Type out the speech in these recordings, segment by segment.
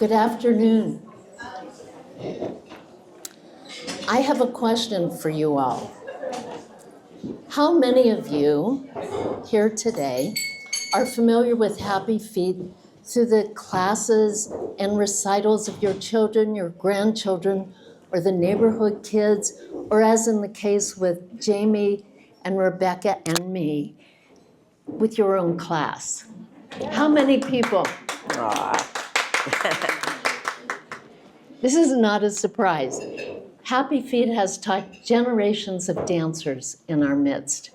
Good afternoon. I have a question for you all. How many of you here today are familiar with Happy Feet through the classes and recitals of your children, your grandchildren, or the neighborhood kids, or as in the case with Jamie and Rebecca and me, with your own class? How many people? This is not a surprise. Happy Feet has taught generations of dancers in our midst.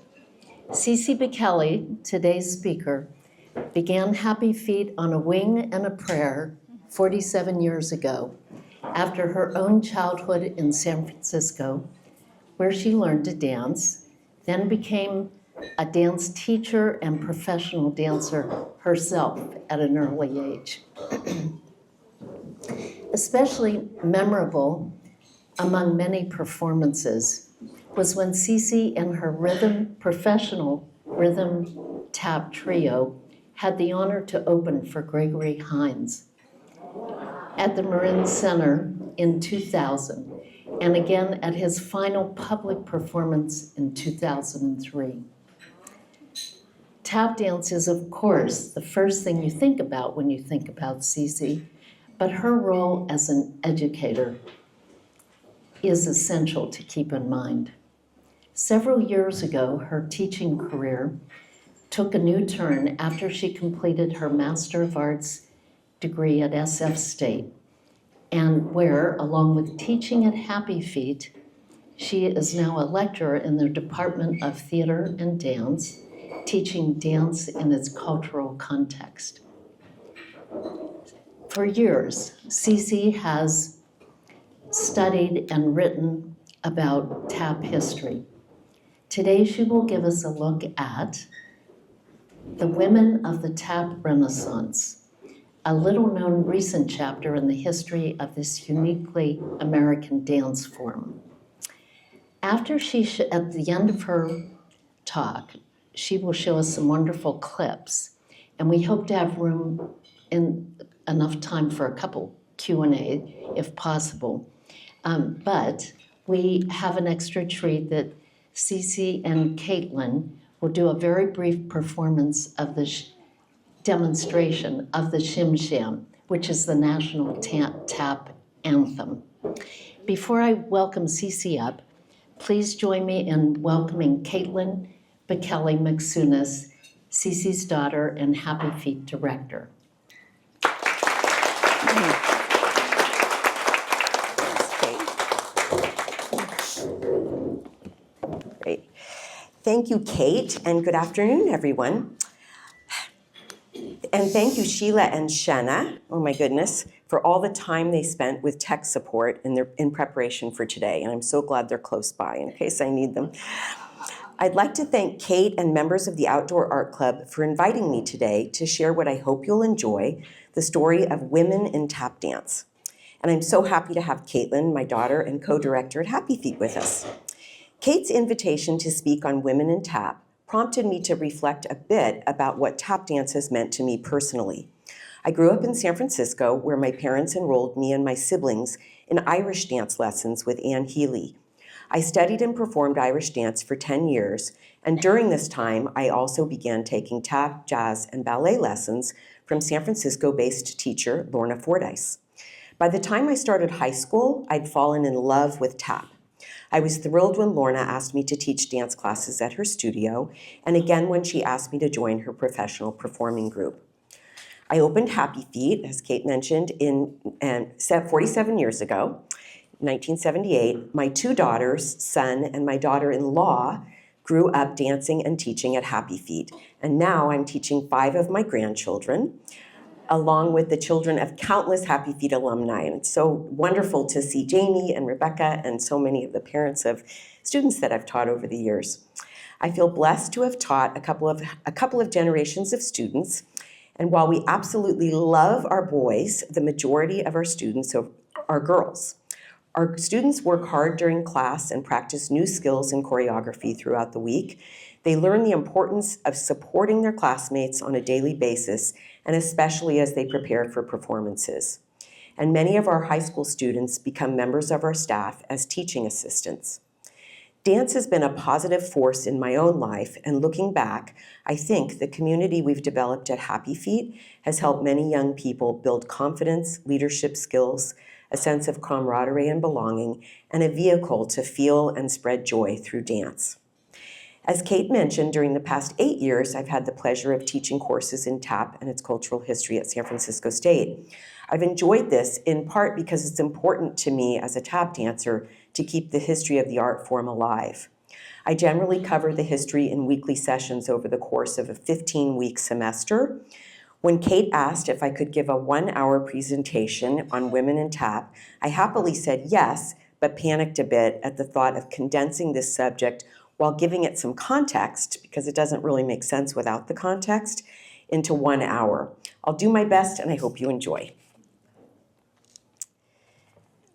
Cece Bechelli, today's speaker, began Happy Feet on a wing and a prayer 47 years ago after her own childhood in San Francisco, where she learned to dance, then became a dance teacher and professional dancer herself at an early age. Especially memorable among many performances was when Cece and her professional rhythm tap trio had the honor to open for Gregory Hines at the Marin Center in 2000, and again at his final public performance in 2003. Tap dance is, of course, the first thing you think about when you think about Cece, but her role as an educator is essential to keep in mind. Several years ago, her teaching career took a new turn after she completed her Master of Arts degree at SF State, and where, along with teaching at Happy Feet, she is now a lecturer in the Department of Theater and Dance, teaching dance in its cultural context. For years, Cece has studied and written about tap history. Today, she will give us a look at the women of the tap renaissance, a little-known recent chapter in the history of this uniquely American dance form. At the end of her talk, she will show us some wonderful clips, and we hope to have room in enough time for a couple Q&A, if possible. But we have an extra treat that Cece and Caitlin will do a very brief performance of the demonstration of the Shim Sham, which is the national tap anthem. Before I welcome Cece up, please join me in welcoming Caitlin Bechelli McSunis, Cece's daughter and Happy Feet director. Great. Thank you, Kate, and good afternoon, everyone. And thank you, Sheila and Shanna, oh my goodness, for all the time they spent with tech support in preparation for today. And I'm so glad they're close by in case I need them. I'd like to thank Kate and members of the Outdoor Art Club for inviting me today to share what I hope you'll enjoy, the story of women in tap dance. And I'm so happy to have Caitlin, my daughter and co-director at Happy Feet, with us. Kate's invitation to speak on women in tap prompted me to reflect a bit about what tap dance has meant to me personally. I grew up in San Francisco, where my parents enrolled me and my siblings in Irish dance lessons with Anne Healy. I studied and performed Irish dance for 10 years, and during this time, I also began taking tap, jazz, and ballet lessons from San Francisco-based teacher Lorna Fordyce. By the time I started high school, I'd fallen in love with tap. I was thrilled when Lorna asked me to teach dance classes at her studio, and again when she asked me to join her professional performing group. I opened Happy Feet, as Kate mentioned, 47 years ago, 1978. My two daughters, son and my daughter-in-law, grew up dancing and teaching at Happy Feet, and now I'm teaching 5 of my grandchildren, along with the children of countless Happy Feet alumni. And it's so wonderful to see Jamie and Rebecca and so many of the parents of students that I've taught over the years. I feel blessed to have taught a couple of generations of students. And while we absolutely love our boys, the majority of our students are girls. Our students work hard during class and practice new skills in choreography throughout the week. They learn the importance of supporting their classmates on a daily basis, and especially as they prepare for performances. and many of our high school students become members of our staff as teaching assistants. Dance has been a positive force in my own life, and looking back, I think the community we've developed at Happy Feet has helped many young people build confidence, leadership skills, a sense of camaraderie and belonging, and a vehicle to feel and spread joy through dance. As Kate mentioned, during the past 8 years, I've had the pleasure of teaching courses in tap and its cultural history at San Francisco State. I've enjoyed this in part because it's important to me as a tap dancer to keep the history of the art form alive. I generally cover the history in weekly sessions over the course of a 15-week semester. When Kate asked if I could give a 1-hour presentation on women in tap, I happily said yes, but panicked a bit at the thought of condensing this subject while giving it some context, because it doesn't really make sense without the context, into 1 hour. I'll do my best, and I hope you enjoy.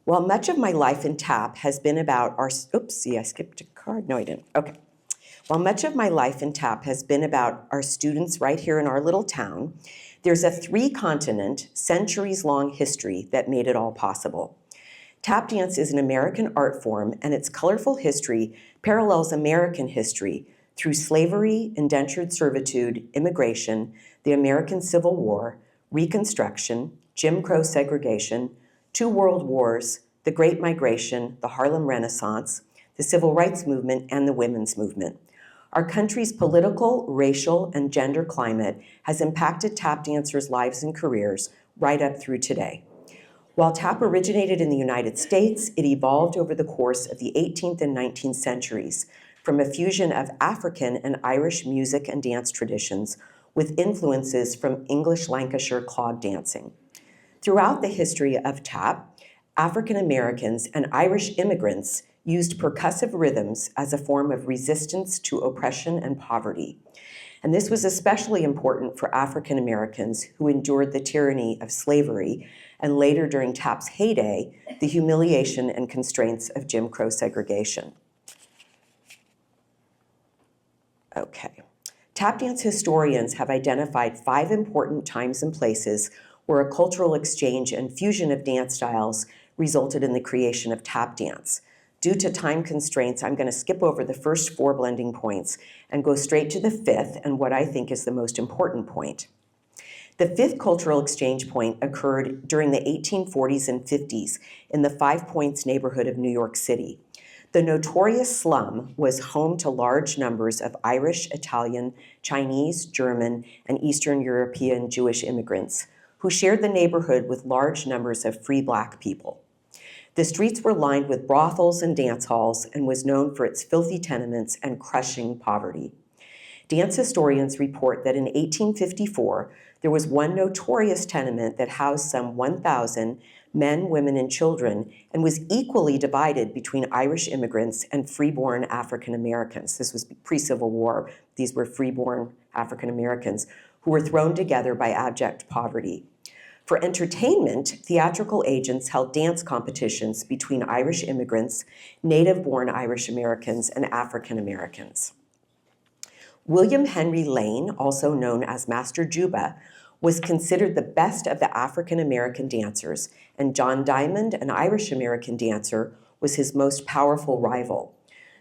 While much of my life in tap has been about our, oopsie, I skipped a card. No, I didn't. Okay. While much of my life in tap has been about our students right here in our little town, there's a 3-continent, centuries-long history that made it all possible. Tap dance is an American art form, and its colorful history parallels American history through slavery, indentured servitude, immigration, the American Civil War, Reconstruction, Jim Crow segregation, 2 world wars, the Great Migration, the Harlem Renaissance, the Civil Rights Movement, and the Women's Movement. Our country's political, racial, and gender climate has impacted tap dancers' lives and careers right up through today. While tap originated in the United States, it evolved over the course of the 18th and 19th centuries from a fusion of African and Irish music and dance traditions with influences from English Lancashire clog dancing. Throughout the history of tap, African Americans and Irish immigrants used percussive rhythms as a form of resistance to oppression and poverty. And this was especially important for African Americans who endured the tyranny of slavery, and later during tap's heyday, the humiliation and constraints of Jim Crow segregation. Okay. Tap dance historians have identified 5 important times and places where a cultural exchange and fusion of dance styles resulted in the creation of tap dance. Due to time constraints, I'm going to skip over the first 4 blending points and go straight to the 5th and what I think is the most important point. The 5th cultural exchange point occurred during the 1840s and 50s in the 5 Points neighborhood of New York City. The notorious slum was home to large numbers of Irish, Italian, Chinese, German, and Eastern European Jewish immigrants who shared the neighborhood with large numbers of free Black people. The streets were lined with brothels and dance halls and was known for its filthy tenements and crushing poverty. Dance historians report that in 1854, there was one notorious tenement that housed some 1,000 men, women, and children, and was equally divided between Irish immigrants and freeborn African Americans. This was pre-Civil War. These were freeborn African Americans who were thrown together by abject poverty. For entertainment, theatrical agents held dance competitions between Irish immigrants, native-born Irish Americans, and African Americans. William Henry Lane, also known as Master Juba, was considered the best of the African American dancers, and John Diamond, an Irish American dancer, was his most powerful rival.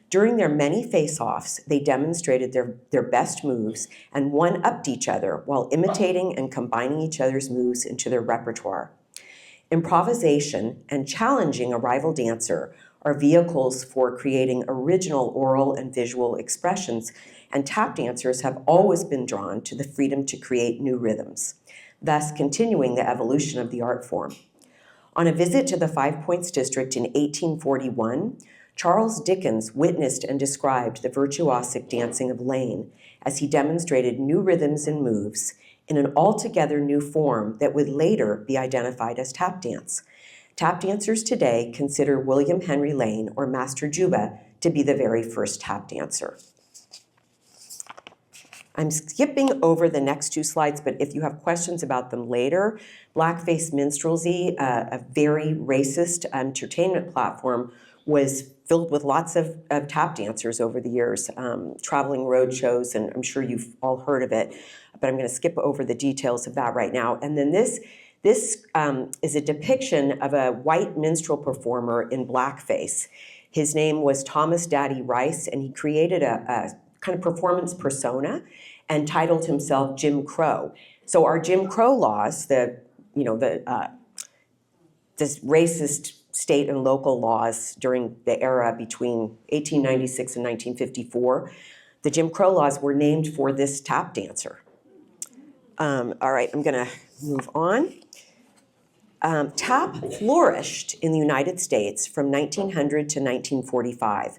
During their many face-offs, they demonstrated their best moves and one-upped each other while imitating and combining each other's moves into their repertoire. Improvisation and challenging a rival dancer are vehicles for creating original oral and visual expressions, and tap dancers have always been drawn to the freedom to create new rhythms, thus continuing the evolution of the art form. On a visit to the 5 Points district in 1841, Charles Dickens witnessed and described the virtuosic dancing of Lane as he demonstrated new rhythms and moves in an altogether new form that would later be identified as tap dance. Tap dancers today consider William Henry Lane, or Master Juba, to be the very first tap dancer. I'm skipping over the next 2 slides, but if you have questions about them later, Blackface Minstrelsy, a very racist entertainment platform, was filled with lots of tap dancers over the years, traveling road shows, and I'm sure you've all heard of it, but I'm going to skip over the details of that right now. And then this This is a depiction of a white minstrel performer in blackface. His name was Thomas Daddy Rice, and he created a kind of performance persona and titled himself Jim Crow. So our Jim Crow laws, this racist state and local laws during the era between 1896 and 1954, the Jim Crow laws were named for this tap dancer. All right, I'm going to move on. Tap flourished in the United States from 1900 to 1945.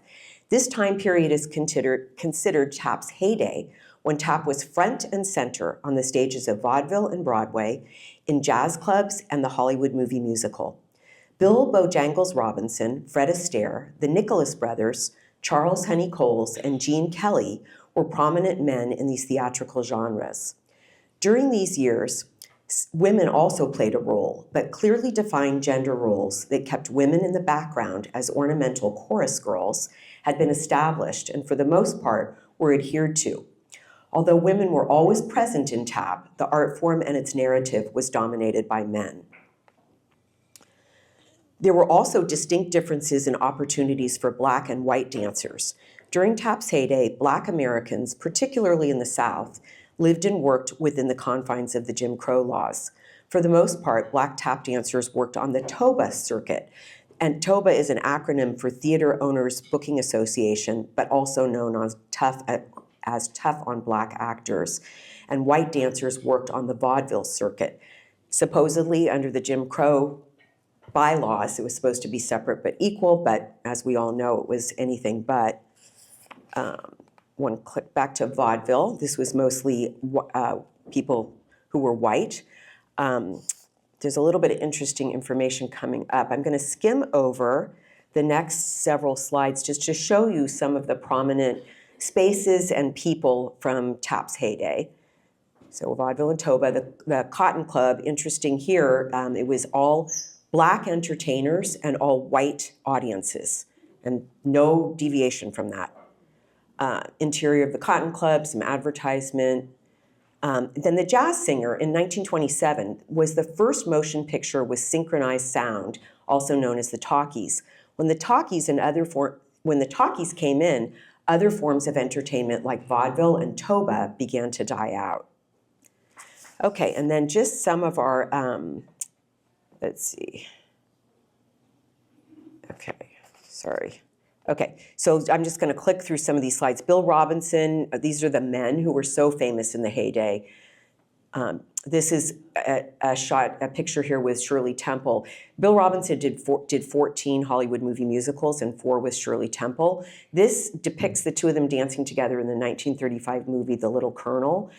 This time period is considered tap's heyday, when tap was front and center on the stages of vaudeville and Broadway, in jazz clubs, and the Hollywood movie musical. Bill Bojangles Robinson, Fred Astaire, the Nicholas brothers, Charles Honey Coles, and Gene Kelly were prominent men in these theatrical genres. During these years, women also played a role, but clearly defined gender roles that kept women in the background as ornamental chorus girls had been established and for the most part were adhered to. Although women were always present in tap, the art form and its narrative was dominated by men. There were also distinct differences in opportunities for Black and white dancers. During tap's heyday, Black Americans, particularly in the South, lived and worked within the confines of the Jim Crow laws. For the most part, Black tap dancers worked on the TOBA circuit. And TOBA is an acronym for Theater Owners Booking Association, but also known as Tough on Black Actors. And white dancers worked on the vaudeville circuit. Supposedly, under the Jim Crow bylaws, it was supposed to be separate but equal, but as we all know, it was anything but. One click back to vaudeville. This was mostly people who were white. There's a little bit of interesting information coming up. I'm going to skim over the next several slides just to show you some of the prominent spaces and people from tap's heyday. So vaudeville and Toba, the Cotton Club, interesting here, it was all Black entertainers and all white audiences, and no deviation from that. Interior of the Cotton Club, some advertisement. Then The Jazz Singer in 1927 was the first motion picture with synchronized sound, also known as the talkies. When the talkies came in, other forms of entertainment like vaudeville and Toba began to die out. Okay, and then just some of our, let's see. Okay, sorry. Okay, so I'm just going to click through some of these slides. Bill Robinson, these are the men who were so famous in the heyday. This is a picture here with Shirley Temple. Bill Robinson did 14 Hollywood movie musicals and 4 with Shirley Temple. This depicts the two of them dancing together in the 1935 movie The Little Colonel.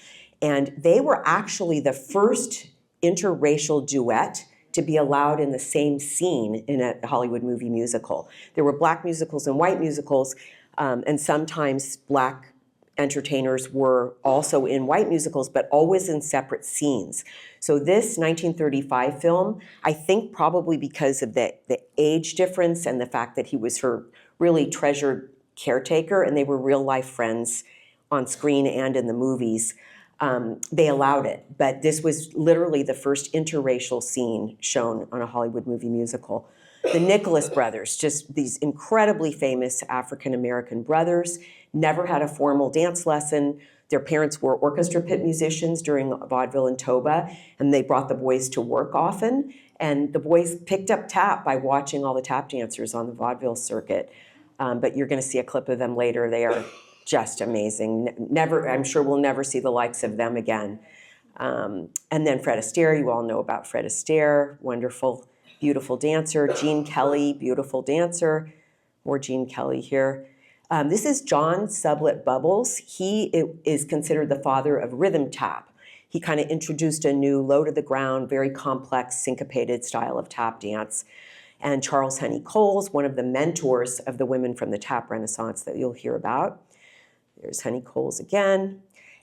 And they were actually the first interracial duet to be allowed in the same scene in a Hollywood movie musical. There were Black musicals and white musicals, and sometimes Black entertainers were also in white musicals, but always in separate scenes. So this 1935 film, I think probably because of the age difference and the fact that he was her really treasured caretaker and they were real life friends on screen and in the movies, they allowed it. But this was literally the first interracial scene shown on a Hollywood movie musical. The Nicholas brothers, just these incredibly famous African-American brothers, never had a formal dance lesson. Their parents were orchestra pit musicians during vaudeville and Toba, and they brought the boys to work often. And the boys picked up tap by watching all the tap dancers on the vaudeville circuit. But you're going to see a clip of them later. They are just amazing. Never, I'm sure we'll never see the likes of them again. And then Fred Astaire, you all know about Fred Astaire, wonderful, beautiful dancer. Gene Kelly, beautiful dancer. More Gene Kelly here. This is John Sublett Bubbles. He is considered the father of rhythm tap. He kind of introduced a new low to the ground, very complex, syncopated style of tap dance. And Charles Honey Coles, one of the mentors of the women from the tap renaissance that you'll hear about. There's Honey Coles again.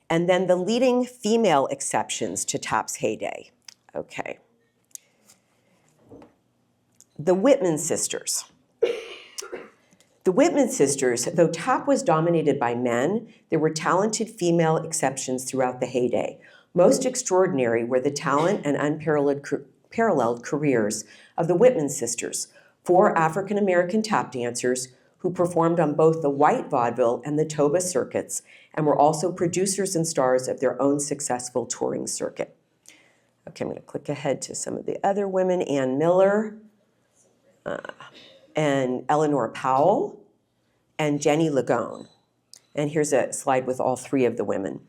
And then the leading female exceptions to tap's heyday. Okay. The Whitman sisters. The Whitman sisters, though tap was dominated by men, there were talented female exceptions throughout the heyday. Most extraordinary were the talent and unparalleled careers of the Whitman sisters, 4 African-American tap dancers who performed on both the white vaudeville and the Toba circuits and were also producers and stars of their own successful touring circuit. Okay, I'm going to click ahead to some of the other women. Ann Miller and Eleanor Powell and Jenny Lagone. And here's a slide with all 3 of the women.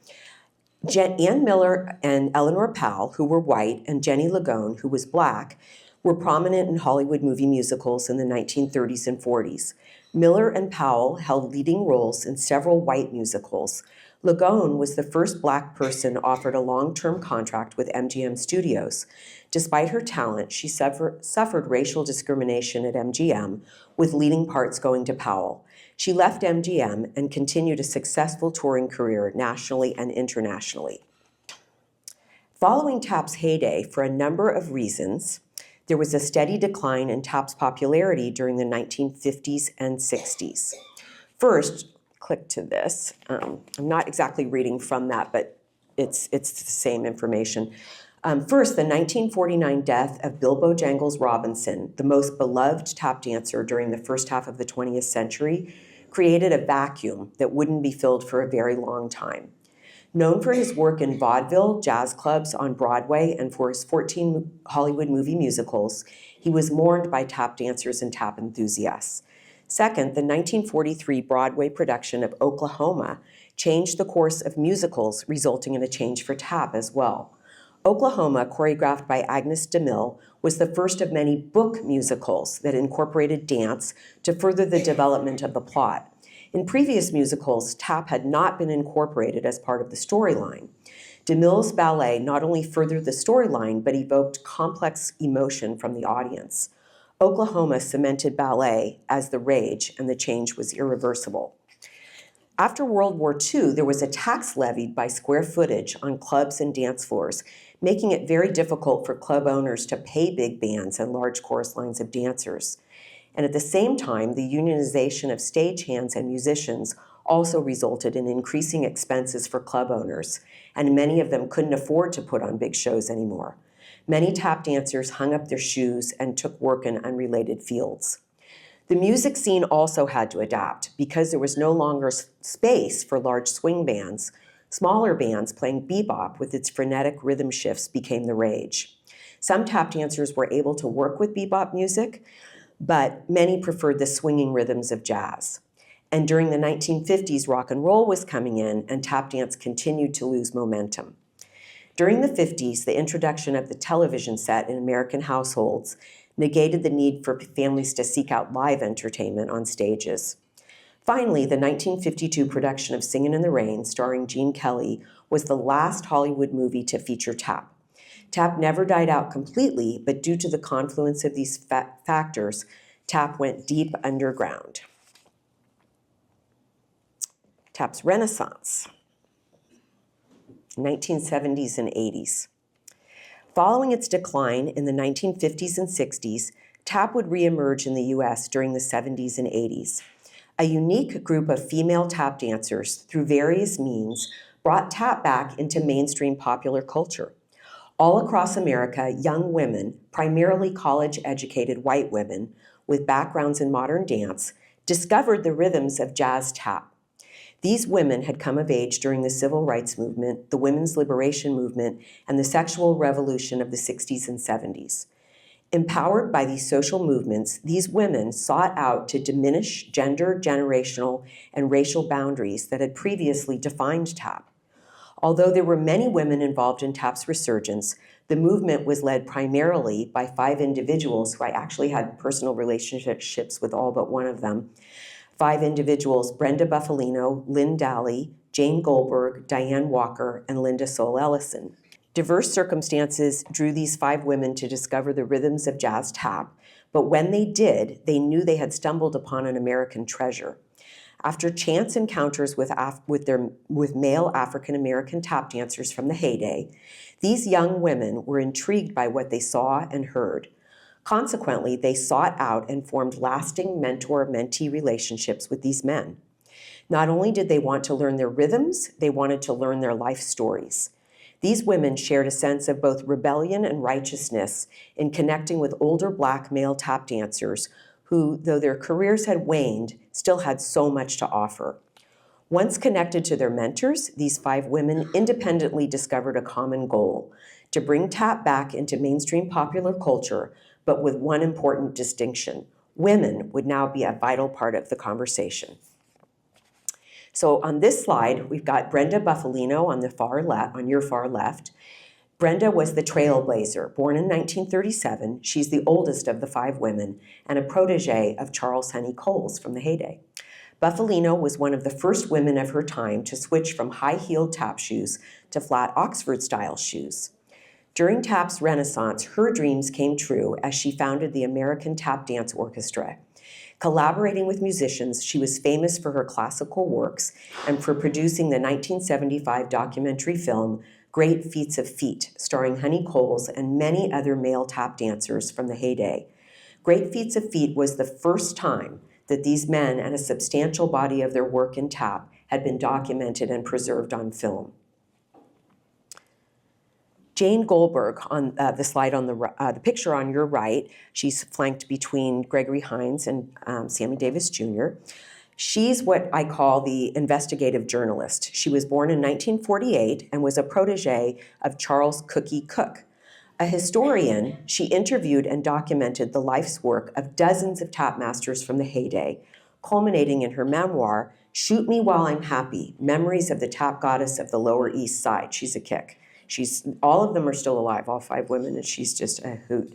Ann Miller and Eleanor Powell, who were white, and Jenny Lagone, who was black, were prominent in Hollywood movie musicals in the 1930s and 40s. Miller and Powell held leading roles in several white musicals. Lagone was the first black person offered a long-term contract with MGM Studios. Despite her talent, she suffered racial discrimination at MGM, with leading parts going to Powell. She left MGM and continued a successful touring career nationally and internationally. Following tap's heyday, for a number of reasons, there was a steady decline in tap's popularity during the 1950s and 60s. First, click to this. I'm not exactly reading from that, but it's the same information. First, the 1949 death of Bilbo Jangles Robinson, the most beloved tap dancer during the first half of the 20th century, created a vacuum that wouldn't be filled for a very long time. Known for his work in vaudeville, jazz clubs on Broadway, and for his 14 Hollywood movie musicals, he was mourned by tap dancers and tap enthusiasts. Second, the 1943 Broadway production of Oklahoma changed the course of musicals, resulting in a change for tap as well. Oklahoma, choreographed by Agnes DeMille, was the first of many book musicals that incorporated dance to further the development of the plot. In previous musicals, tap had not been incorporated as part of the storyline. DeMille's ballet not only furthered the storyline, but evoked complex emotion from the audience. Oklahoma cemented ballet as the rage, and the change was irreversible. After World War II, there was a tax levied by square footage on clubs and dance floors, making it very difficult for club owners to pay big bands and large chorus lines of dancers. And at the same time, the unionization of stagehands and musicians also resulted in increasing expenses for club owners, and many of them couldn't afford to put on big shows anymore. Many tap dancers hung up their shoes and took work in unrelated fields. The music scene also had to adapt because there was no longer space for large swing bands. Smaller bands playing bebop with its frenetic rhythm shifts became the rage. Some tap dancers were able to work with bebop music, but many preferred the swinging rhythms of jazz. And during the 1950s, rock and roll was coming in, and tap dance continued to lose momentum. During the 50s, the introduction of the television set in American households negated the need for families to seek out live entertainment on stages. Finally, the 1952 production of Singin' in the Rain, starring Gene Kelly, was the last Hollywood movie to feature tap. Tap never died out completely, but due to the confluence of these factors, tap went deep underground. Tap's renaissance, 1970s and 80s. Following its decline in the 1950s and 60s, tap would reemerge in the US during the 70s and 80s. A unique group of female tap dancers, through various means, brought tap back into mainstream popular culture. All across America, young women, primarily college-educated white women with backgrounds in modern dance, discovered the rhythms of jazz tap. These women had come of age during the civil rights movement, the women's liberation movement, and the sexual revolution of the 60s and 70s. Empowered by these social movements, these women sought out to diminish gender, generational, and racial boundaries that had previously defined tap. Although there were many women involved in tap's resurgence, the movement was led primarily by 5 individuals who I actually had personal relationships with all but one of them. 5 individuals: Brenda Buffalino, Lynn Dally, Jane Goldberg, Diane Walker, and Linda Soul Ellison. Diverse circumstances drew these 5 women to discover the rhythms of jazz tap, but when they did, they knew they had stumbled upon an American treasure. After chance encounters with male African-American tap dancers from the heyday, these young women were intrigued by what they saw and heard. Consequently, they sought out and formed lasting mentor-mentee relationships with these men. Not only did they want to learn their rhythms, they wanted to learn their life stories. These women shared a sense of both rebellion and righteousness in connecting with older Black male tap dancers who, though their careers had waned, still had so much to offer. Once connected to their mentors, these 5 women independently discovered a common goal: to bring tap back into mainstream popular culture, but with one important distinction: women would now be a vital part of the conversation. So on this slide, we've got Brenda Buffalino on the far left, on your far left. Brenda was the trailblazer. Born in 1937, she's the oldest of the 5 women and a protege of Charles Honey Coles from the heyday. Buffalino was one of the first women of her time to switch from high-heeled tap shoes to flat Oxford-style shoes. During tap's renaissance, her dreams came true as she founded the American Tap Dance Orchestra. Collaborating with musicians, she was famous for her classical works and for producing the 1975 documentary film Great Feats of Feet, starring Honey Coles and many other male tap dancers from the heyday. Great Feats of Feet was the first time that these men and a substantial body of their work in tap had been documented and preserved on film. Jane Goldberg, on the slide on the picture on your right, she's flanked between Gregory Hines and Sammy Davis Jr. She's what I call the investigative journalist. She was born in 1948 and was a protege of Charles Cookie Cook. A historian, she interviewed and documented the life's work of dozens of tap masters from the heyday, culminating in her memoir, Shoot Me While I'm Happy, Memories of the Tap Goddess of the Lower East Side. She's a kick. All of them are still alive, all 5 women, and she's just a hoot.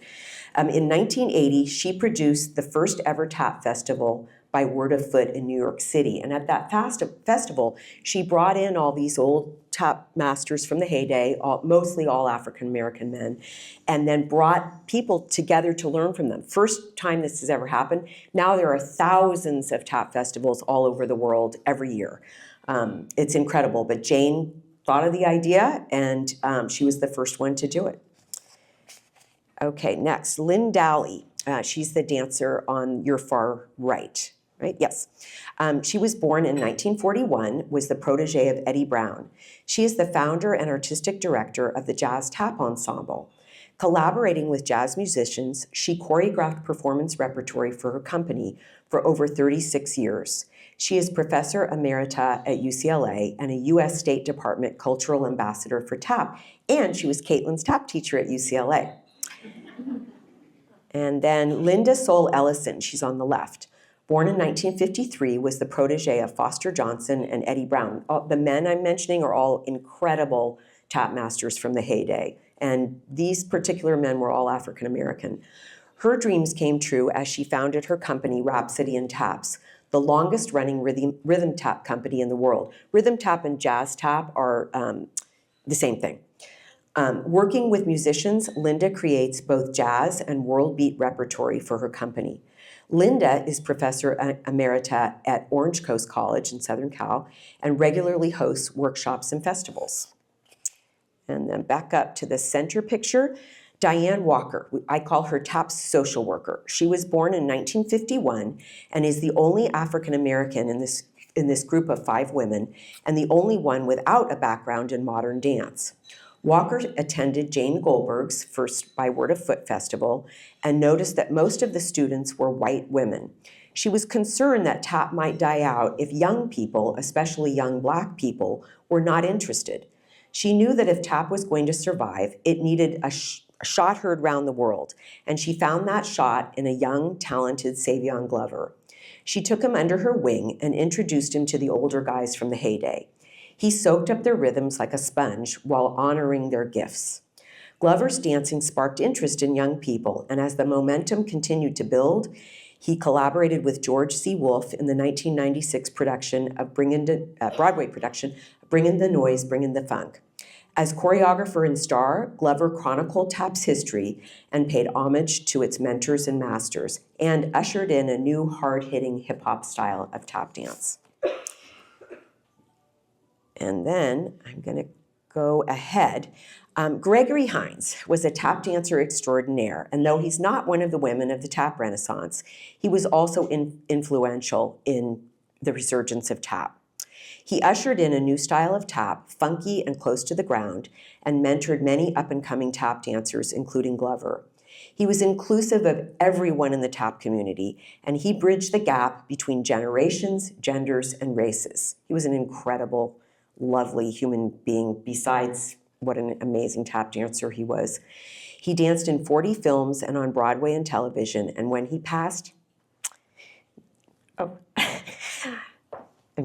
In 1980, she produced the first ever tap festival by word of foot in New York City. And at that festival, she brought in all these old tap masters from the heyday, mostly all African-American men, and then brought people together to learn from them. First time this has ever happened. Now there are thousands of tap festivals all over the world every year. It's incredible, but Jane thought of the idea, and she was the first one to do it. Okay, next, Lynn Dally. She's the dancer on your far right. Right? Yes. She was born in 1941, was the protege of Eddie Brown. She is the founder and artistic director of the Jazz Tap Ensemble. Collaborating with jazz musicians, she choreographed performance repertory for her company for over 36 years. She is professor emerita at UCLA and a U.S. State Department Cultural Ambassador for Tap, and she was Caitlin's tap teacher at UCLA. And then Linda Soul Ellison, she's on the left. Born in 1953, was the protege of Foster Johnson and Eddie Brown. The men I'm mentioning are all incredible tap masters from the heyday, and these particular men were all African American. Her dreams came true as she founded her company, Rhapsody and Taps, the longest running rhythm tap company in the world. Rhythm tap and jazz tap are the same thing. Working with musicians, Linda creates both jazz and world beat repertory for her company. Linda is professor emerita at Orange Coast College in Southern Cal and regularly hosts workshops and festivals. And then back up to the center picture, Diane Walker. I call her TAP's social worker. She was born in 1951 and is the only African American in this group of 5 women and the only one without a background in modern dance. Walker attended Jane Goldberg's first By Word of Foot festival and noticed that most of the students were white women. She was concerned that tap might die out if young people, especially young Black people, were not interested. She knew that if tap was going to survive, it needed a shot heard round the world, and she found that shot in a young, talented Savion Glover. She took him under her wing and introduced him to the older guys from the heyday. He soaked up their rhythms like a sponge while honoring their gifts. Glover's dancing sparked interest in young people, and as the momentum continued to build, he collaborated with George C. Wolfe in the 1996 Broadway production, Bringin' the Noise, Bringin' the Funk. As choreographer and star, Glover chronicled tap's history and paid homage to its mentors and masters, and ushered in a new hard-hitting hip-hop style of tap dance. And then I'm going to go ahead. Gregory Hines was a tap dancer extraordinaire, and though he's not one of the women of the tap renaissance, he was also influential in the resurgence of tap. He ushered in a new style of tap, funky and close to the ground, and mentored many up-and-coming tap dancers, including Glover. He was inclusive of everyone in the tap community, and he bridged the gap between generations, genders, and races. He was an incredible, lovely human being, besides what an amazing tap dancer he was. He danced in 40 films and on Broadway and television, and when he passed, I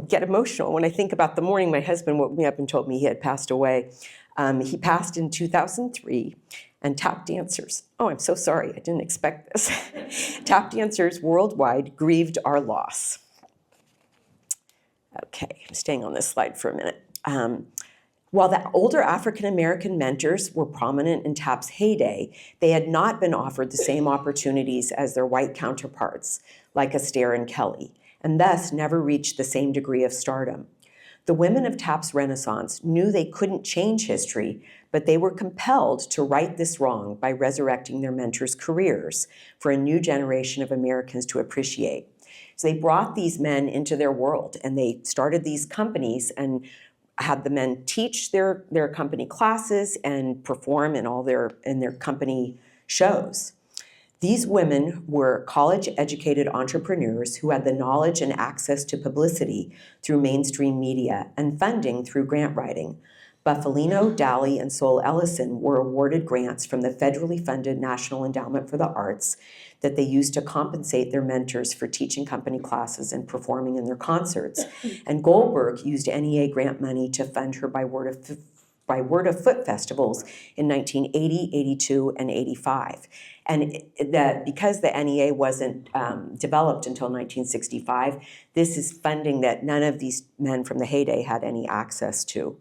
get emotional when I think about the morning my husband woke me up and told me he had passed away. He passed in 2003, and tap dancers, oh, I'm so sorry, I didn't expect this. Tap dancers worldwide grieved our loss. Okay, I'm staying on this slide for a minute. While the older African-American mentors were prominent in tap's heyday, they had not been offered the same opportunities as their white counterparts, like Astaire and Kelly, and thus never reached the same degree of stardom. The women of tap's renaissance knew they couldn't change history, but they were compelled to right this wrong by resurrecting their mentors' careers for a new generation of Americans to appreciate. So they brought these men into their world, and they started these companies and had the men teach their company classes and perform in their company shows. These women were college-educated entrepreneurs who had the knowledge and access to publicity through mainstream media and funding through grant writing. Buffalino, Daly, and Sol Ellison were awarded grants from the federally funded National Endowment for the Arts that they used to compensate their mentors for teaching company classes and performing in their concerts. And Goldberg used NEA grant money to fund her by word of foot festivals in 1980, 82, and 85. And because the NEA wasn't developed until 1965, this is funding that none of these men from the heyday had any access to.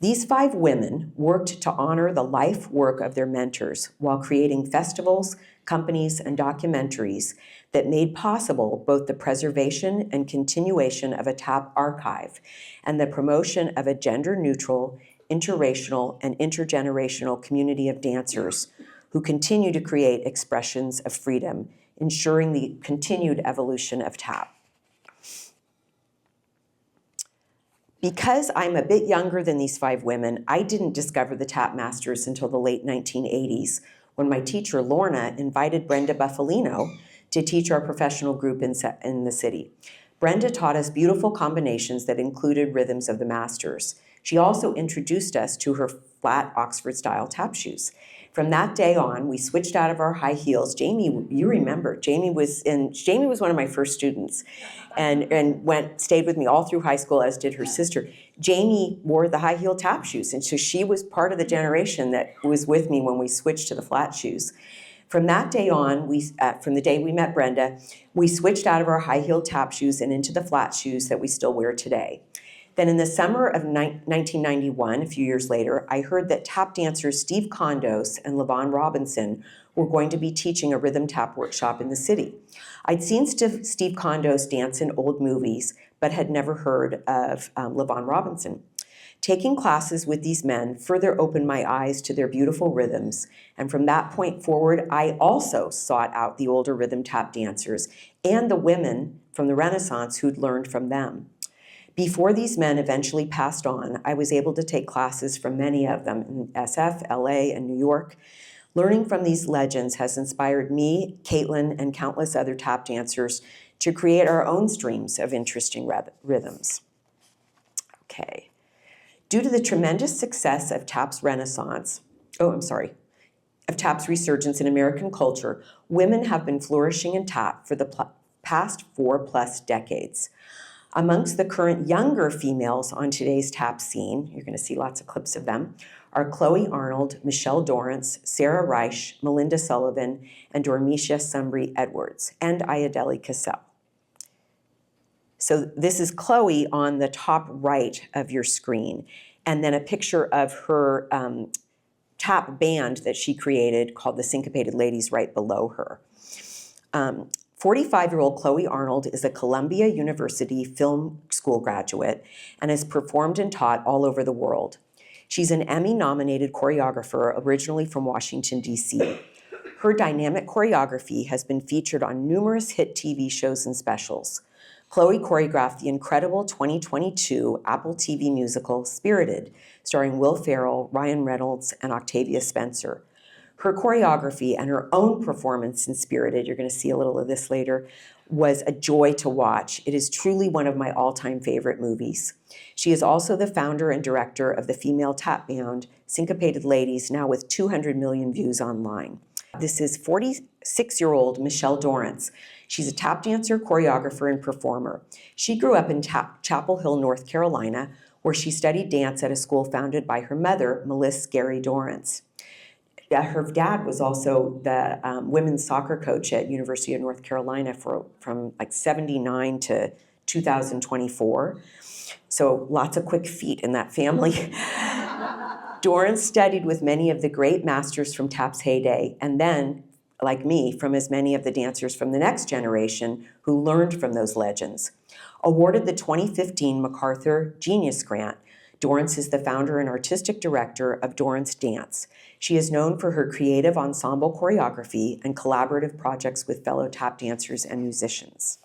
These 5 women worked to honor the life work of their mentors while creating festivals, companies, and documentaries that made possible both the preservation and continuation of a tap archive and the promotion of a gender-neutral, interracial, and intergenerational community of dancers who continue to create expressions of freedom, ensuring the continued evolution of tap. Because I'm a bit younger than these 5 women, I didn't discover the tap masters until the late 1980s, when my teacher, Lorna, invited Brenda Buffalino to teach our professional group in the city. Brenda taught us beautiful combinations that included rhythms of the masters. She also introduced us to her flat Oxford-style tap shoes. From that day on, we switched out of our high heels. Jamie, you remember, Jamie was one of my first students and stayed with me all through high school, as did her sister. Jamie wore the high heel tap shoes, and so she was part of the generation that was with me when we switched to the flat shoes. From that day on, from the day we met Brenda, we switched out of our high heel tap shoes and into the flat shoes that we still wear today. Then in the summer of 1991, a few years later, I heard that tap dancers Steve Condos and LaVon Robinson were going to be teaching a rhythm tap workshop in the city. I'd seen Steve Condos dance in old movies, but had never heard of LaVon Robinson. Taking classes with these men further opened my eyes to their beautiful rhythms, and from that point forward, I also sought out the older rhythm tap dancers and the women from the Renaissance who'd learned from them. Before these men eventually passed on, I was able to take classes from many of them in SF, LA, and New York. Learning from these legends has inspired me, Caitlin, and countless other tap dancers to create our own streams of interesting rhythms. Okay. Due to the tremendous success of tap's tap's resurgence in American culture, women have been flourishing in tap for the past 4+ decades. Amongst the current younger females on today's tap scene, you're going to see lots of clips of them, are Chloe Arnold, Michelle Dorrance, Sarah Reich, Melinda Sullivan, and Dormisha Sumbry Edwards, and Ayodele Cassell. So this is Chloe on the top right of your screen, and then a picture of her tap band that she created called the Syncopated Ladies right below her. 45-year-old Chloe Arnold is a Columbia University Film School graduate and has performed and taught all over the world. She's an Emmy-nominated choreographer originally from Washington, D.C. Her dynamic choreography has been featured on numerous hit TV shows and specials. Chloe choreographed the incredible 2022 Apple TV musical Spirited, starring Will Ferrell, Ryan Reynolds, and Octavia Spencer. Her choreography and her own performance in Spirited, you're going to see a little of this later, was a joy to watch. It is truly one of my all-time favorite movies. She is also the founder and director of the female tap band Syncopated Ladies, now with 200 million views online. This is 46-year-old Michelle Dorrance. She's a tap dancer, choreographer, and performer. She grew up in Chapel Hill, North Carolina, where she studied dance at a school founded by her mother, Melissa Gary Dorrance. Her dad was also the women's soccer coach at University of North Carolina from like 79 to 2024. So lots of quick feet in that family. Dorrance studied with many of the great masters from tap's heyday, and then, like me, from as many of the dancers from the next generation who learned from those legends. Awarded the 2015 MacArthur Genius Grant, Dorrance is the founder and artistic director of Dorrance Dance. She is known for her creative ensemble choreography and collaborative projects with fellow tap dancers and musicians.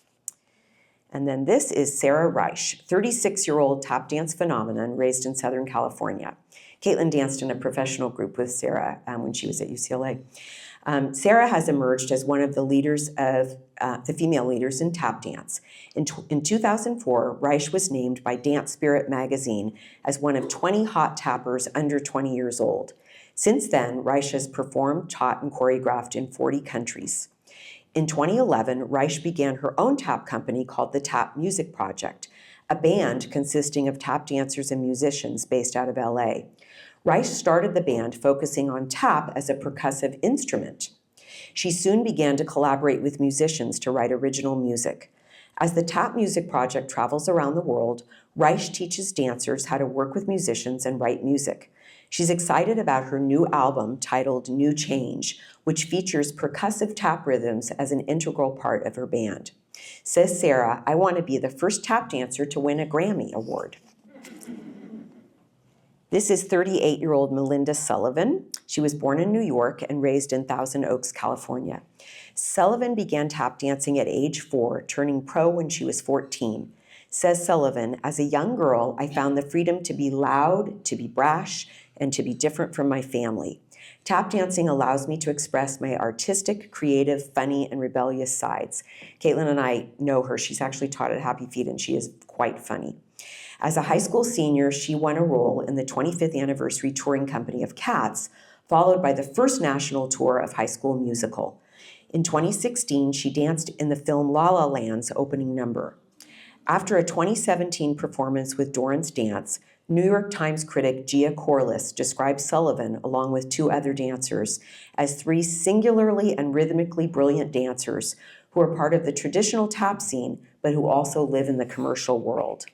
And then this is Sarah Reich, 36-year-old tap dance phenomenon raised in Southern California. Caitlin danced in a professional group with Sarah when she was at UCLA. Sarah has emerged as one of the leaders of the female leaders in tap dance. In 2004, Reich was named by Dance Spirit magazine as one of 20 hot tappers under 20 years old. Since then, Reich has performed, taught, and choreographed in 40 countries. In 2011, Reich began her own tap company called the Tap Music Project, a band consisting of tap dancers and musicians based out of LA. Reich started the band focusing on tap as a percussive instrument. She soon began to collaborate with musicians to write original music. As the Tap Music Project travels around the world, Reich teaches dancers how to work with musicians and write music. She's excited about her new album titled New Change, which features percussive tap rhythms as an integral part of her band. Says Sarah, I want to be the first tap dancer to win a Grammy Award. This is 38-year-old Melinda Sullivan. She was born in New York and raised in Thousand Oaks, California. Sullivan began tap dancing at age 4, turning pro when she was 14. Says Sullivan, as a young girl, I found the freedom to be loud, to be brash, and to be different from my family. Tap dancing allows me to express my artistic, creative, funny, and rebellious sides. Caitlin and I know her. She's actually taught at Happy Feet, and she is quite funny. As a high school senior, she won a role in the 25th anniversary touring company of Cats, followed by the first national tour of High School Musical. In 2016, she danced in the film La La Land's opening number. After a 2017 performance with Dorrance Dance, New York Times critic Gia Corliss described Sullivan, along with 2 other dancers, as 3 singularly and rhythmically brilliant dancers who are part of the traditional tap scene, but who also live in the commercial world.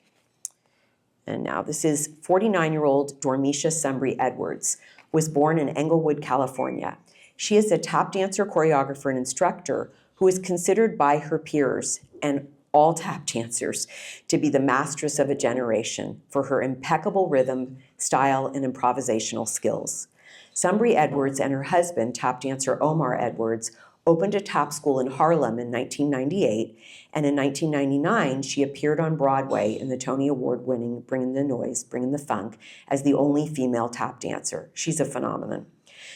And now this is 49-year-old Dormisha Sumbry Edwards, was born in Englewood, California. She is a tap dancer, choreographer, and instructor who is considered by her peers and all tap dancers to be the mistress of a generation for her impeccable rhythm, style, and improvisational skills. Sumbry Edwards and her husband, tap dancer Omar Edwards, opened a tap school in Harlem in 1998, and in 1999, she appeared on Broadway in the Tony Award-winning Bringin' the Noise, Bringin' the Funk as the only female tap dancer. She's a phenomenon.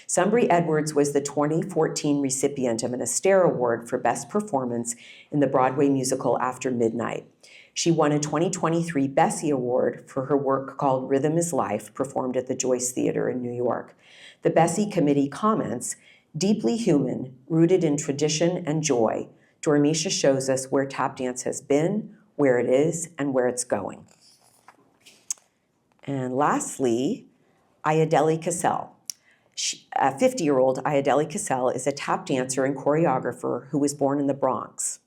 Sumbry Edwards was the 2014 recipient of an Astaire Award for Best Performance in the Broadway musical After Midnight. She won a 2023 Bessie Award for her work called Rhythm is Life, performed at the Joyce Theater in New York. The Bessie Committee comments, deeply human, rooted in tradition and joy, Dormisha shows us where tap dance has been, where it is, and where it's going. And lastly, Ayodele Cassell. 50-year-old Ayodele Cassell is a tap dancer and choreographer who was born in the Bronx.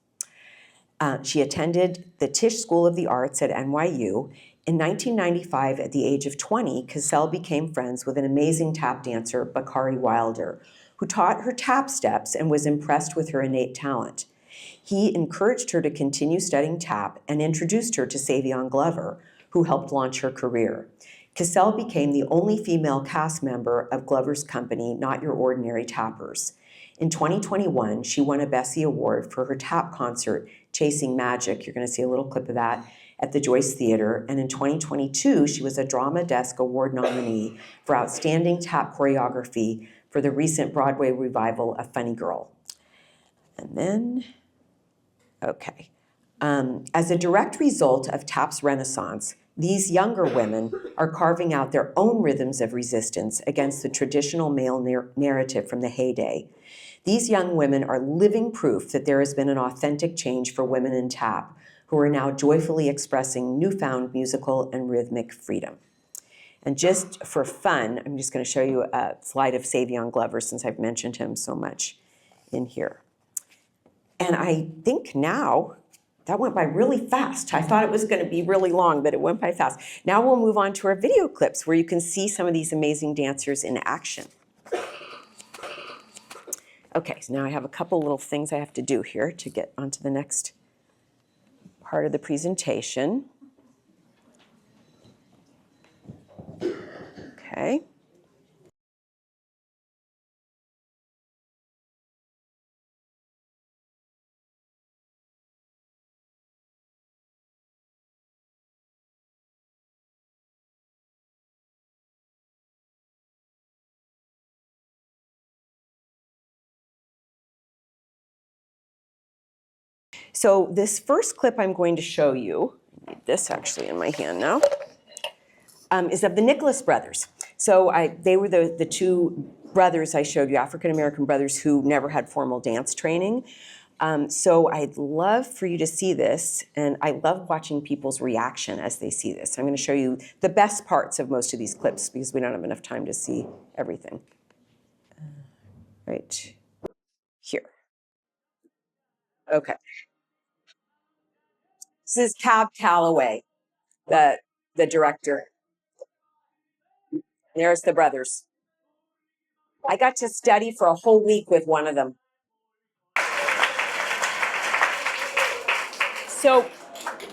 She attended the Tisch School of the Arts at NYU. In 1995, at the age of 20, Cassell became friends with an amazing tap dancer, Bakari Wilder, who taught her tap steps and was impressed with her innate talent. He encouraged her to continue studying tap and introduced her to Savion Glover, who helped launch her career. Cassell became the only female cast member of Glover's company, Not Your Ordinary Tappers. In 2021, she won a Bessie Award for her tap concert Chasing Magic. You're going to see a little clip of that at the Joyce Theater. And in 2022, she was a Drama Desk Award nominee for Outstanding Tap Choreography for the recent Broadway revival of Funny Girl. And then, okay. As a direct result of tap's renaissance, these younger women are carving out their own rhythms of resistance against the traditional male narrative from the heyday. These young women are living proof that there has been an authentic change for women in tap, who are now joyfully expressing newfound musical and rhythmic freedom. And just for fun, I'm just going to show you a slide of Savion Glover, since I've mentioned him so much in here. And I think now, that went by really fast. I thought it was going to be really long, but it went by fast. Now we'll move on to our video clips where you can see some of these amazing dancers in action. Okay, so now I have a couple little things I have to do here to get onto the next part of the presentation. Okay. So this first clip I'm going to show you, I need this actually in my hand now, is of the Nicholas brothers. So they were the two brothers I showed you, African-American brothers who never had formal dance training. So I'd love for you to see this, and I love watching people's reaction as they see this. I'm going to show you the best parts of most of these clips because we don't have enough time to see everything. Right here. Okay. This is Cab Calloway, the director. There's the brothers. I got to study for a whole week with one of them. So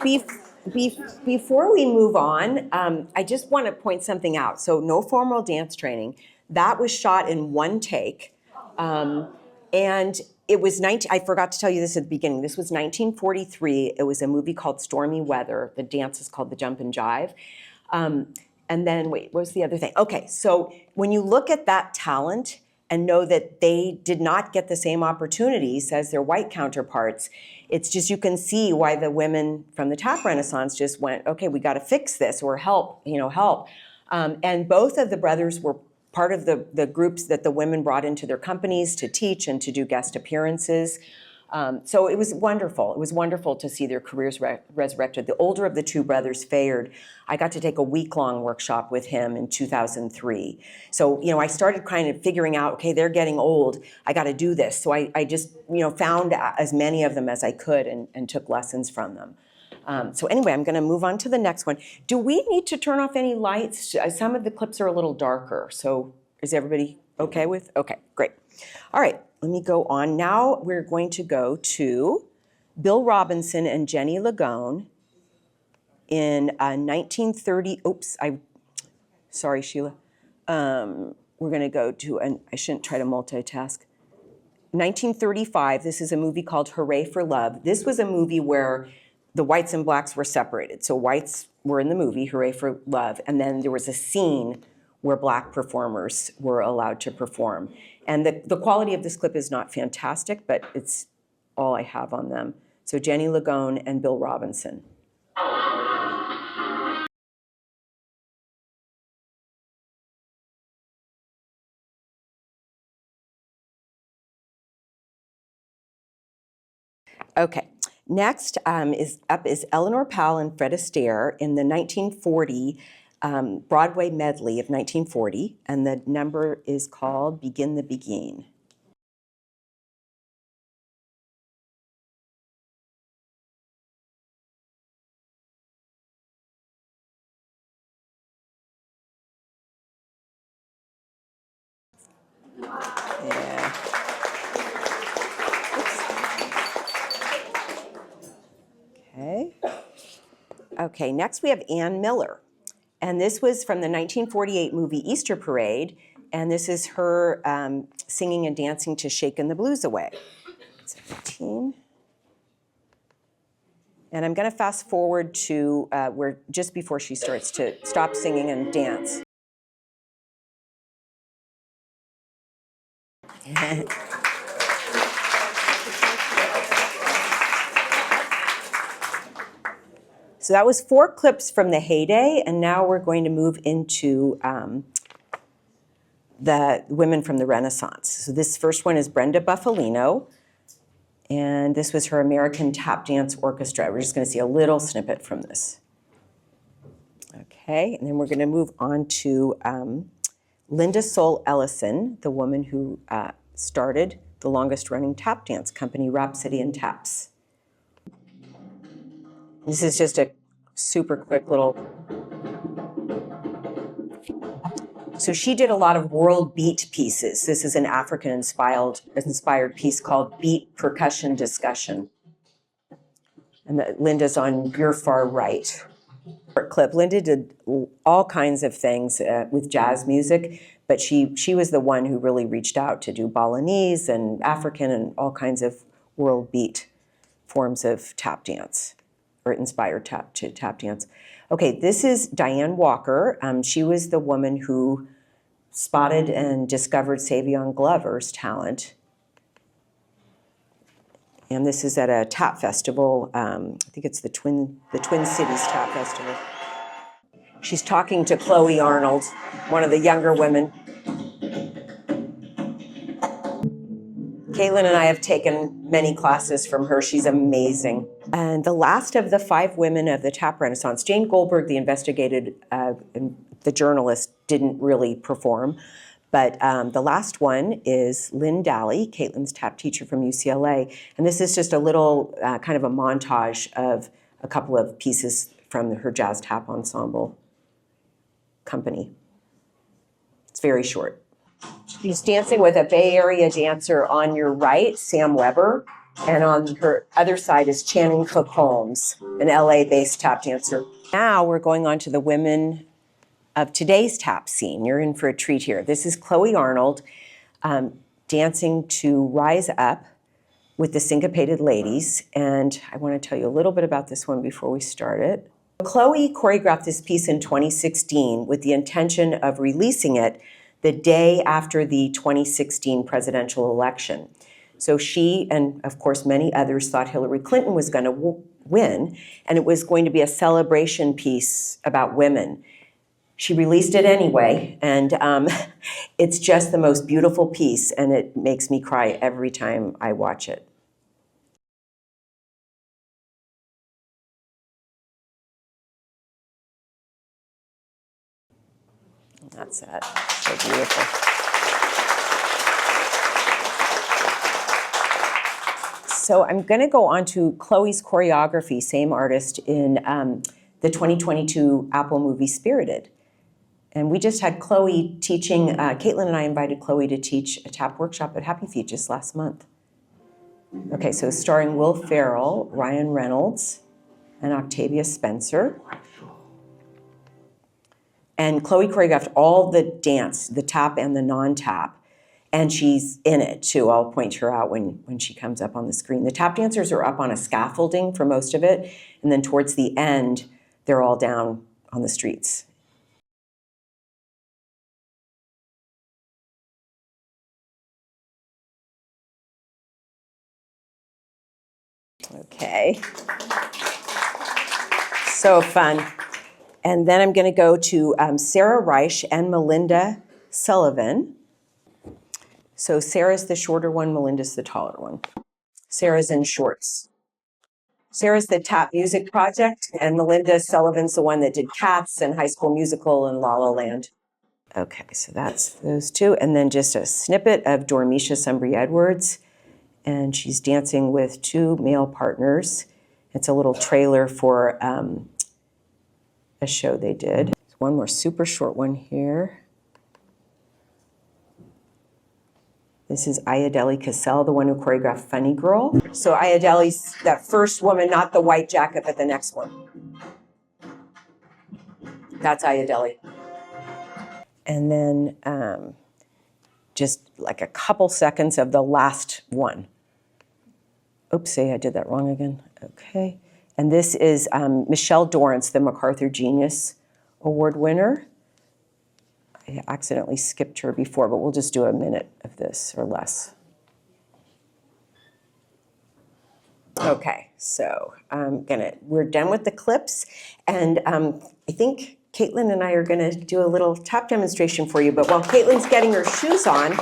before we move on, I just want to point something out. So no formal dance training. That was shot in one take. And it was I forgot to tell you this at the beginning. This was 1943. It was a movie called Stormy Weather. The dance is called the Jump and Jive. And then, wait, what was the other thing? Okay, so when you look at that talent and know that they did not get the same opportunities as their white counterparts, it's just, you can see why the women from the tap renaissance just went, okay, we got to fix this, or help, help. And both of the brothers were part of the groups that the women brought into their companies to teach and to do guest appearances. So it was wonderful. It was wonderful to see their careers resurrected. The older of the two brothers, Fayard, I got to take a week-long workshop with him in 2003. So, I started kind of figuring out, okay, they're getting old. I got to do this. So I just, found as many of them as I could and took lessons from them. So anyway, I'm going to move on to the next one. Do we need to turn off any lights? Some of the clips are a little darker. So is everybody okay with? Okay, great. All right, let me go on. Now we're going to go to Bill Robinson and Jenny Lagone in 1930. Oops, sorry, Sheila. We're going to go to, I shouldn't try to multitask. 1935, this is a movie called Hooray for Love. This was a movie where the whites and blacks were separated. So whites were in the movie, Hooray for Love, and then there was a scene where black performers were allowed to perform. And the quality of this clip is not fantastic, but it's all I have on them. So Jenny Lagone and Bill Robinson. Okay, next is Eleanor Powell and Fred Astaire in the 1940 Broadway medley of 1940, and the number is called Begin the Begin. Yeah. Okay. Okay, next we have Ann Miller. And this was from the 1948 movie Easter Parade. And this is her singing and dancing to Shakin' the Blues Away. 17. And I'm going to fast forward to where just before she starts to stop singing and dance. So that was 4 clips from the heyday, and now we're going to move into the women from the Renaissance. So this first one is Brenda Buffalino, and this was her American Tap Dance Orchestra. We're just going to see a little snippet from this. Okay, and then we're going to move on to Linda Soul Ellison, the woman who started the longest-running tap dance company, Rhapsody and Taps. This is just a super quick little. So she did a lot of world beat pieces. This is an African-inspired piece called Beat Percussion Discussion. And Linda's on your far right. Clip. Linda did all kinds of things with jazz music, but she was the one who really reached out to do Balinese and African and all kinds of world beat forms of tap dance, or inspired tap dance. Okay, this is Diane Walker. She was the woman who spotted and discovered Savion Glover's talent. And this is at a tap festival. I think it's the Twin Cities Tap Festival. She's talking to Chloe Arnold, one of the younger women. Caitlin and I have taken many classes from her. She's amazing. And the last of the 5 women of the tap renaissance, Jane Goldberg, the the journalist, didn't really perform. But the last one is Lynn Daly, Caitlin's tap teacher from UCLA. And this is just a little kind of a montage of a couple of pieces from her jazz tap ensemble company. It's very short. She's dancing with a Bay Area dancer on your right, Sam Weber. And on her other side is Channing Cook Holmes, an LA-based tap dancer. Now we're going on to the women of today's tap scene. You're in for a treat here. This is Chloe Arnold dancing to Rise Up with the Syncopated Ladies. And I want to tell you a little bit about this one before we start it. Chloe choreographed this piece in 2016 with the intention of releasing it the day after the 2016 presidential election. So she, and of course many others, thought Hillary Clinton was going to win, and it was going to be a celebration piece about women. She released it anyway, and it's just the most beautiful piece, and it makes me cry every time I watch it. That's it. So beautiful. So I'm going to go on to Chloe's choreography, same artist, in the 2022 Apple movie Spirited. And we just had Chloe teaching, Caitlin and I invited Chloe to teach a tap workshop at Happy Feet just last month. Okay, so starring Will Ferrell, Ryan Reynolds, and Octavia Spencer. And Chloe choreographed all the dance, the tap and the non-tap. And she's in it too. I'll point her out when she comes up on the screen. The tap dancers are up on a scaffolding for most of it. And then towards the end, they're all down on the streets. Okay. So fun. And then I'm going to go to Sarah Reich and Melinda Sullivan. So Sarah's the shorter one, Melinda's the taller one. Sarah's in shorts. Sarah's the Tap Music Project, and Melinda Sullivan's the one that did Cats and High School Musical and La La Land. Okay, so that's those two. And then just a snippet of Dormisha Sumbry Edwards. And she's dancing with 2 male partners. It's a little trailer for a show they did. There's one more super short one here. This is Ayadeli Cassell, the one who choreographed Funny Girl. So Ayadeli's that first woman, not the white jacket, but the next one. That's Ayadeli. And then just like a couple seconds of the last one. Oopsie, I did that wrong again. Okay. And this is Michelle Dorrance, the MacArthur Genius Award winner. I accidentally skipped her before, but we'll just do a minute of this or less. Okay, so we're done with the clips, and I think Caitlin and I are gonna do a little tap demonstration for you, but while Caitlin's getting her shoes on,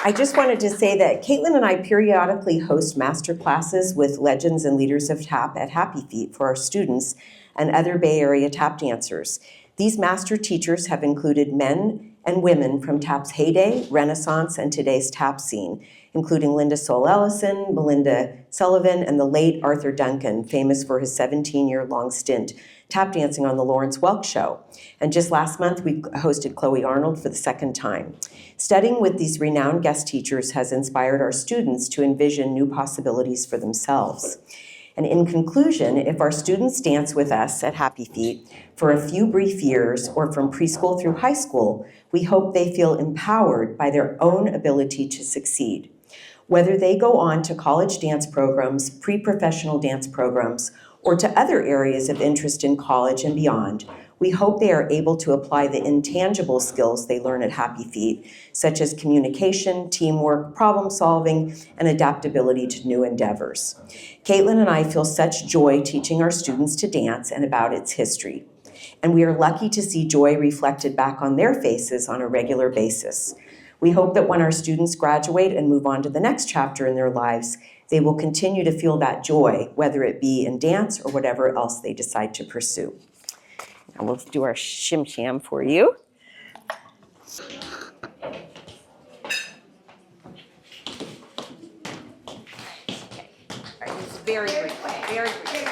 I just wanted to say that Caitlin and I periodically host master classes with legends and leaders of tap at Happy Feet for our students and other Bay Area tap dancers. These master teachers have included men and women from tap's heyday, renaissance, and today's tap scene, including Linda Sol Ellison, Melinda Sullivan, and the late Arthur Duncan, famous for his 17-year-long stint tap dancing on the Lawrence Welk Show. And just last month, we hosted Chloe Arnold for the second time. Studying with these renowned guest teachers has inspired our students to envision new possibilities for themselves. And in conclusion, if our students dance with us at Happy Feet for a few brief years or from preschool through high school, we hope they feel empowered by their own ability to succeed. Whether they go on to college dance programs, pre-professional dance programs, or to other areas of interest in college and beyond, we hope they are able to apply the intangible skills they learn at Happy Feet, such as communication, teamwork, problem solving, and adaptability to new endeavors. Caitlin and I feel such joy teaching our students to dance and about its history. And we are lucky to see joy reflected back on their faces on a regular basis. We hope that when our students graduate and move on to the next chapter in their lives, they will continue to feel that joy, whether it be in dance or whatever else they decide to pursue. And we'll do our shim sham for you. Okay. All right, it's very briefly, very briefly.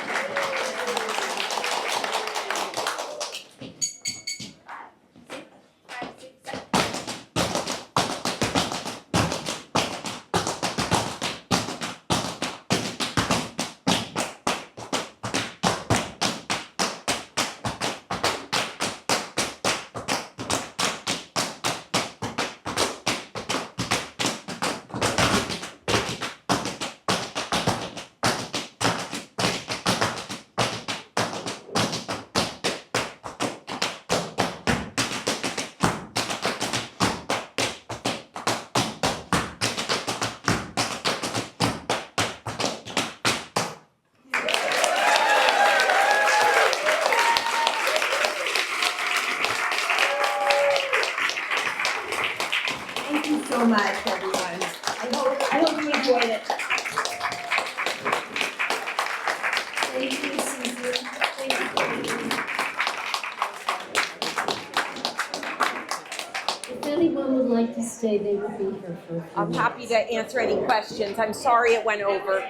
So much, everyone. I hope you enjoyed it. Thank you, Cece. Thank you. If anyone would like to stay, they will be here for a few I'm minutes. happy to answer any questions. I'm sorry it went over.